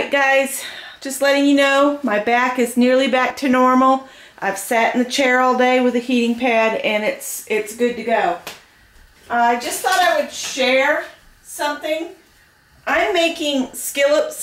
Alright guys, just letting you know my back is nearly back to normal. I've sat in the chair all day with a heating pad and it's good to go. I just thought I would share something. I'm making scalloped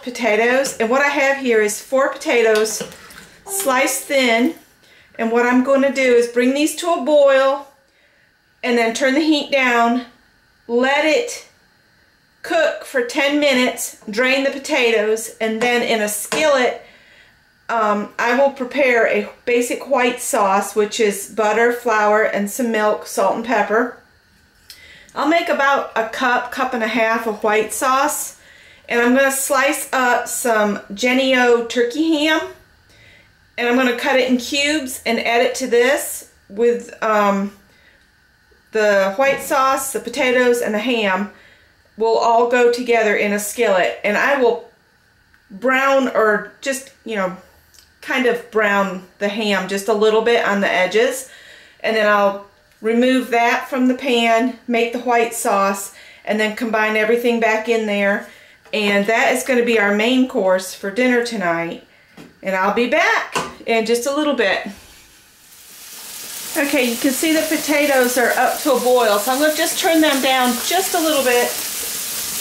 potatoes, and what I have here is 4 potatoes sliced thin, and what I'm going to do is bring these to a boil and then turn the heat down, let it cook for 10 minutes, drain the potatoes, and then in a skillet I will prepare a basic white sauce, which is butter, flour, and some milk, salt, and pepper. I'll make about a cup and a half of white sauce, and I'm going to slice up some Jennie-O turkey ham, and I'm going to cut it in cubes and add it to this with the white sauce, the potatoes, and the ham will all go together in a skillet, and I will brown, or just, you know, kind of brown the ham just a little bit on the edges, and then I'll remove that from the pan, make the white sauce, and then combine everything back in there, and that is going to be our main course for dinner tonight. And I'll be back in just a little bit. Okay, you can see the potatoes are up to a boil, so I'm going to just turn them down just a little bit,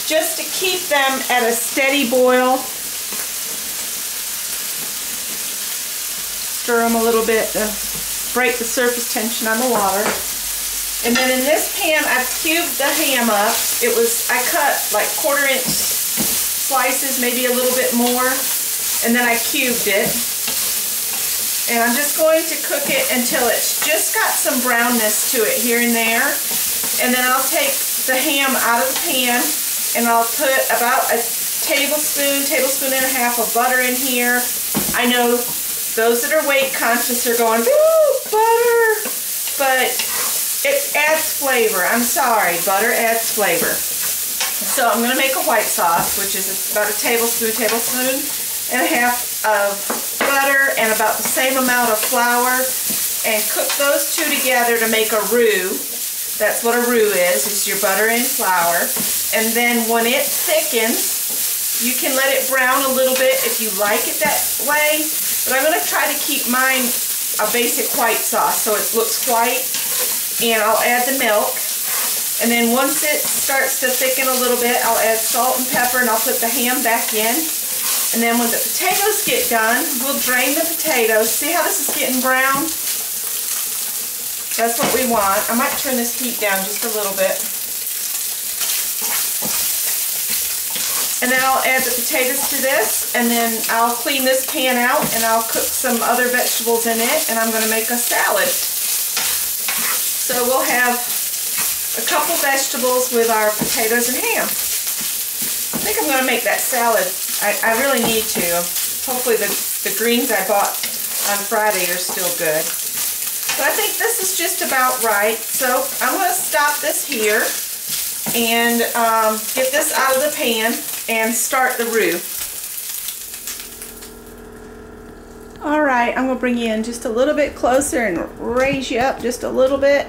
just to keep them at a steady boil. Stir them a little bit to break the surface tension on the water. And then in this pan, I've cubed the ham up. I cut like 1/4 inch slices, maybe a little bit more, and then I cubed it. And I'm just going to cook it until it's just got some brownness to it here and there. And then I'll take the ham out of the pan, and I'll put about a tablespoon and a half of butter in here. I know those that are weight conscious are going, ooh, butter, but it adds flavor. I'm sorry, butter adds flavor. So I'm going to make a white sauce, which is about a tablespoon and a half of butter and about the same amount of flour, and cook those two together to make a roux. That's what a roux is your butter and flour. And then when it thickens, you can let it brown a little bit if you like it that way, but I'm going to try to keep mine a basic white sauce so it looks white. And I'll add the milk, and then once it starts to thicken a little bit, I'll add salt and pepper, and I'll put the ham back in. And then when the potatoes get done, we'll drain the potatoes. See how this is getting brown? That's what we want. I might turn this heat down just a little bit. And then I'll add the potatoes to this, and then I'll clean this pan out, and I'll cook some other vegetables in it, and I'm going to make a salad. So we'll have a couple vegetables with our potatoes and ham. I think I'm going to make that salad. I really need to. Hopefully the greens I bought on Friday are still good. But I think this is just about right. So I'm going to stop this here and get this out of the pan and start the roux. Alright, I'm going to bring you in just a little bit closer and raise you up just a little bit.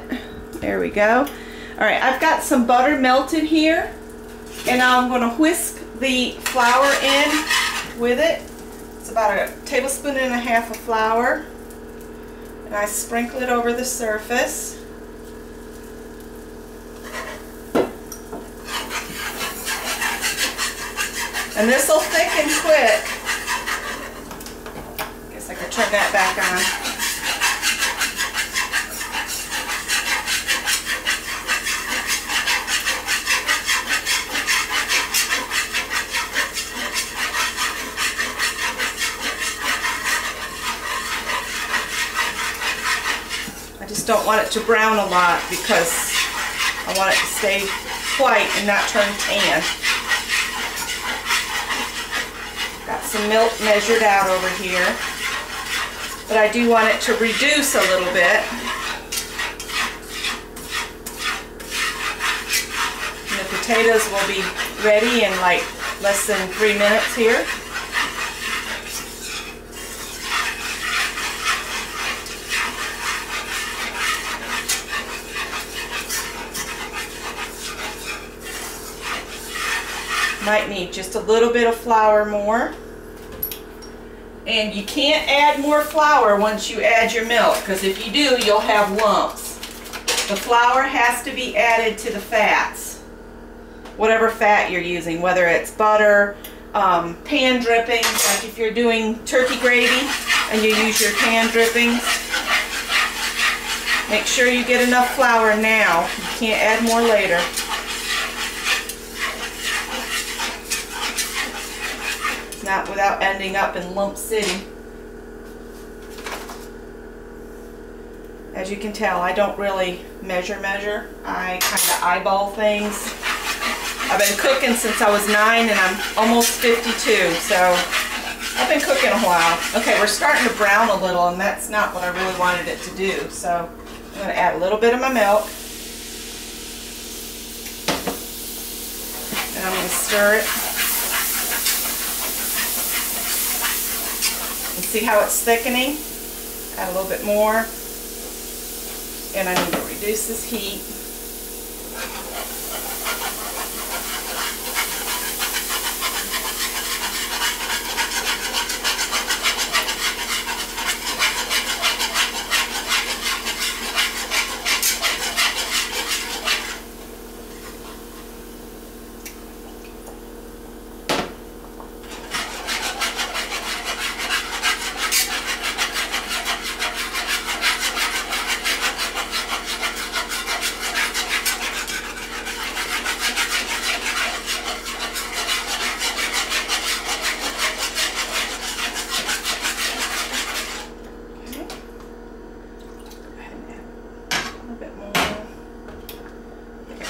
There we go. Alright, I've got some butter melted here, and now I'm going to whisk the flour in with it. It's about a tablespoon and a half of flour, and I sprinkle it over the surface. And this will thicken quick. I can turn that back on. I just don't want it to brown a lot because I want it to stay white and not turn tan. Got some milk measured out over here, but I do want it to reduce a little bit. And the potatoes will be ready in like less than 3 minutes here. Might need just a little bit of flour more. And you can't add more flour once you add your milk, because if you do, you'll have lumps. The flour has to be added to the fats, whatever fat you're using, whether it's butter, pan drippings, like if you're doing turkey gravy and you use your pan drippings. Make sure you get enough flour now. You can't add more later. Not without ending up in Lump City. As you can tell, I don't really measure. I kind of eyeball things. I've been cooking since I was 9 and I'm almost 52, so I've been cooking a while. Okay, we're starting to brown a little, and that's not what I really wanted it to do. So I'm going to add a little bit of my milk. And I'm going to stir it. And see how it's thickening? Add a little bit more. And I need to reduce this heat.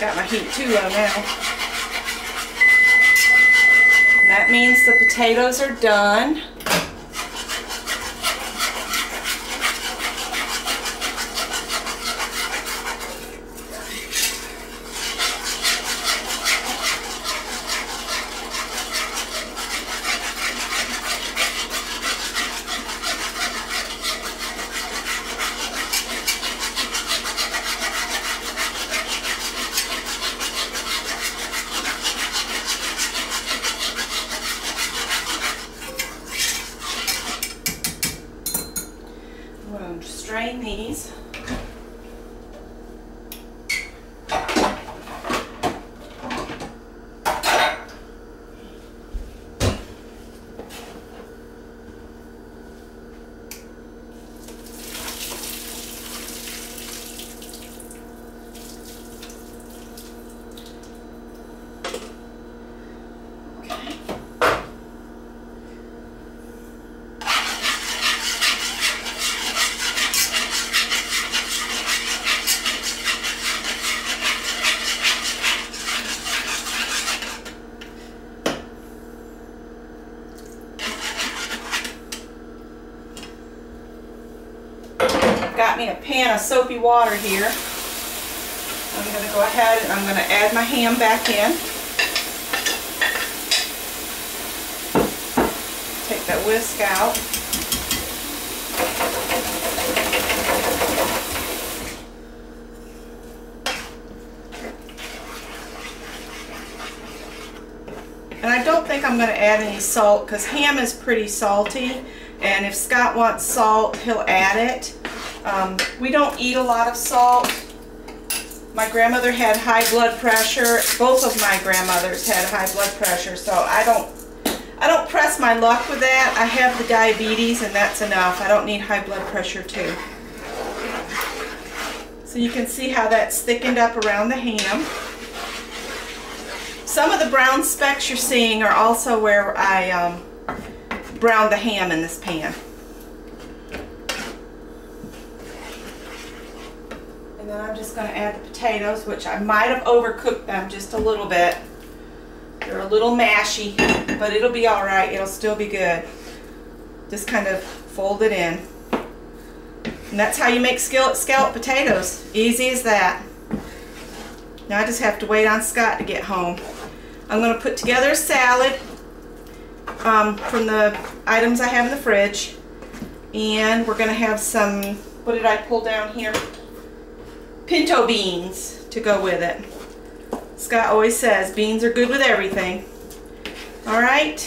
Got my heat too low now. And that means the potatoes are done. Strain these. Got me a pan of soapy water here. I'm going to go ahead and I'm going to add my ham back in. Take that whisk out. And I don't think I'm going to add any salt because ham is pretty salty, and if Scott wants salt, he'll add it. We don't eat a lot of salt. My grandmother had high blood pressure. Both of my grandmothers had high blood pressure, so I don't press my luck with that. I have the diabetes, and that's enough. I don't need high blood pressure too. So you can see how that's thickened up around the ham. Some of the brown specks you're seeing are also where I browned the ham in this pan. And then I'm just going to add the potatoes, which I might have overcooked them just a little bit. They're a little mashy, but it'll be alright. It'll still be good. Just kind of fold it in. And that's how you make scallop potatoes. Easy as that. Now I just have to wait on Scott to get home. I'm going to put together a salad from the items I have in the fridge. And we're going to have some, what did I pull down here? Pinto beans to go with it. Scott always says beans are good with everything. All right.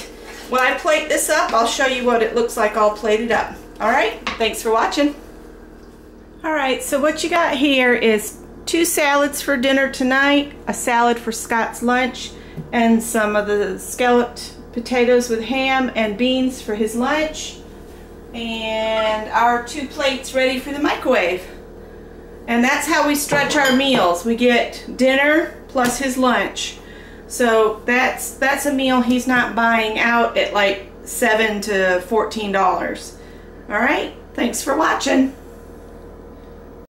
When I plate this up, I'll show you what it looks like all plated up. All right. Thanks for watching. All right. So what you got here is 2 salads for dinner tonight, a salad for Scott's lunch, and some of the scalloped potatoes with ham and beans for his lunch, and our 2 plates ready for the microwave. And that's how we stretch our meals. We get dinner plus his lunch. So that's a meal he's not buying out at like $7 to $14. All right, thanks for watching.